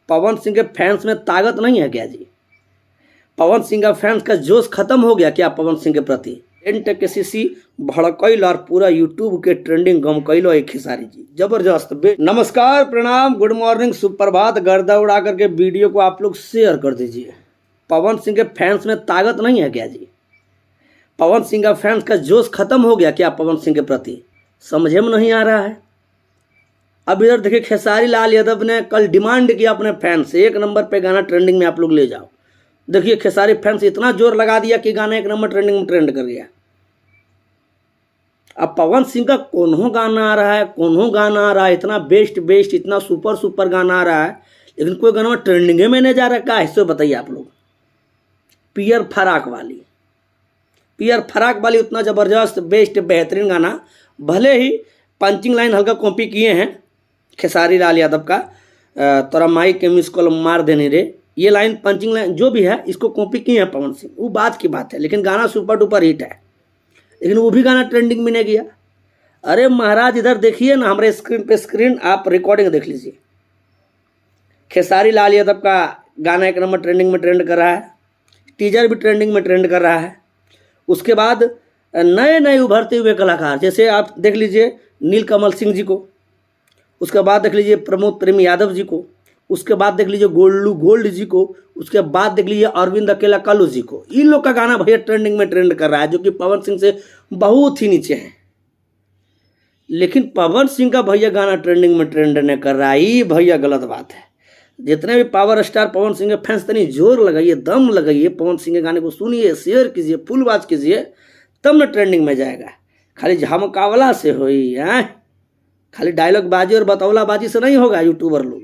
पवन सिंह के फैंस में ताकत नहीं है क्या जी? पवन सिंह का फैंस का जोश खत्म हो गया क्या पवन सिंह के प्रति? एंट केसीसी भड़कैल और पूरा यूट्यूब के ट्रेंडिंग गम कैलो एक खेसारी जी जबरदस्त। नमस्कार, प्रणाम, गुड मॉर्निंग, सुप्रभात। गर्दा उड़ा करके वीडियो को आप लोग शेयर कर दीजिए। पवन सिंह के फैंस में ताकत नहीं है क्या जी? पवन सिंह का फैंस का जोश खत्म हो गया क्या पवन सिंह के प्रति? समझे में नहीं आ रहा है। अब इधर देखिए, खेसारी लाल यादव ने कल डिमांड किया अपने फैंस से, 1 नंबर पे गाना ट्रेंडिंग में आप लोग ले जाओ। देखिए, खेसारी फैंस इतना जोर लगा दिया कि गाना 1 नंबर ट्रेंडिंग में ट्रेंड कर गया। अब पवन सिंह का कौन गाना आ रहा है, कौन गाना आ रहा है, इतना बेस्ट इतना सुपर गाना आ रहा है, लेकिन कोई गाना ट्रेंडिंग में नहीं जा रहा। क्या है बताइए आप लोग। पियर फराक वाली उतना ज़बरदस्त बेस्ट बेहतरीन गाना, भले ही पंचिंग लाइन हल्का कॉपी किए हैं खेसारी लाल यादव का, तोरा माई के मिस कॉल मार देने रे, ये लाइन पंचिंग लाइन जो भी है इसको कॉपी किए हैं पवन सिंह, वो बात की बात है, लेकिन गाना सुपर डुपर हिट है। लेकिन वो भी गाना ट्रेंडिंग में नहीं गया। अरे महाराज, इधर देखिए ना हमारे स्क्रीन आप रिकॉर्डिंग देख लीजिए। खेसारी लाल यादव का गाना 1 नंबर ट्रेंडिंग में ट्रेंड कर रहा है, टीजर भी ट्रेंडिंग में ट्रेंड कर रहा है। उसके बाद नए उभरते हुए कलाकार जैसे आप देख लीजिए नीलकमल सिंह जी को, उसके बाद देख लीजिए प्रमोद प्रेम यादव जी को, उसके बाद देख लीजिए गोल्डू गोल्ड जी को, उसके बाद देख लीजिए अरविंद अकेला कालू जी को। इन लोग का गाना भैया ट्रेंडिंग में ट्रेंड कर रहा है, जो कि पवन सिंह से बहुत ही नीचे है। लेकिन पवन सिंह का भैया गाना ट्रेंडिंग में ट्रेंड नहीं कर रहा है, ये भैया गलत बात है। जितने भी पावर स्टार पवन सिंह के फैंस तनी जोर लगाइए, दम लगाइए, पवन सिंह के गाने को सुनिए, शेयर कीजिए, फुल बात कीजिए, तब न ट्रेंडिंग में जाएगा। खाली झमकावला से होई है, खाली डायलॉग बाजी और बतौला बाजी से नहीं होगा। यूट्यूबर लोग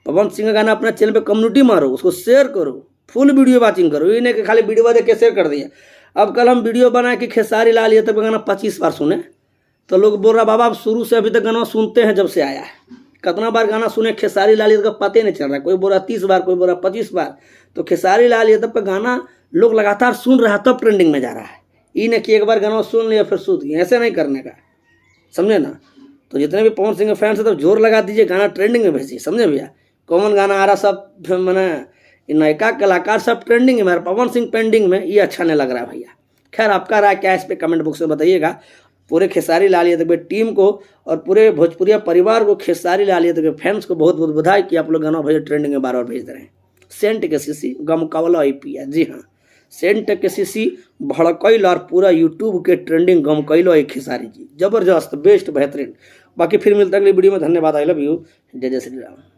पवन सिंह का गाना अपना चैनल पे कम्युनिटी मारो, उसको शेयर करो, फुल वीडियो वाचिंग करो, ये नहीं कि खाली वीडियो देख के शेयर कर दिया। अब कल हम वीडियो बनाए कि खेसारी लाल यादव का गाना 25 बार सुने, तो लोग बोल रहा बाबा आप शुरू से अभी तक गाना सुनते हैं जब से आया है, कितना बार गाना सुने खेसारी लाल यादव का पता ही नहीं चल रहा है। कोई बोल रहा 30 बार, कोई बोल रहा 25 बार। तो खेसारी लाल यादव का गाना लोग लगातार सुन रहा है, तब ट्रेंडिंग में जा रहा है। ये नहीं कि एक बार गाना सुन लिया फिर सूत गया, ऐसे नहीं करने का, समझे ना। तो जितने भी पवन सिंह के फैंस हैं तो जोर लगा दीजिए, गाना ट्रेंडिंग में भेजिए, समझे भैया। कॉमन गाना आ रहा सब मैंने नयका कलाकार सब ट्रेंडिंग में, पवन सिंह पेंडिंग में, ये अच्छा नहीं लग रहा है भैया। खैर आपका राय क्या है इस पर कमेंट बॉक्स में बताइएगा। पूरे खेसारी लाल यादव की टीम को और पूरे भोजपुरिया परिवार को, खेसारी लाल यादव के फैंस को बहुत बहुत बधाई कि आप लोग गाना भैया ट्रेंडिंग में बार भेज रहे हैं। सेंट केसीसी गमकावला IPS, जी हाँ, सेंट केसीसी भड़कैल और पूरा यूट्यूब के ट्रेंडिंग गम कैलो एक खेसारी जी जबरदस्त बेस्ट बेहतरीन। बाकी फिर मिलता है अगली वीडियो में। धन्यवाद, आई लव यू, जय जय श्री राम।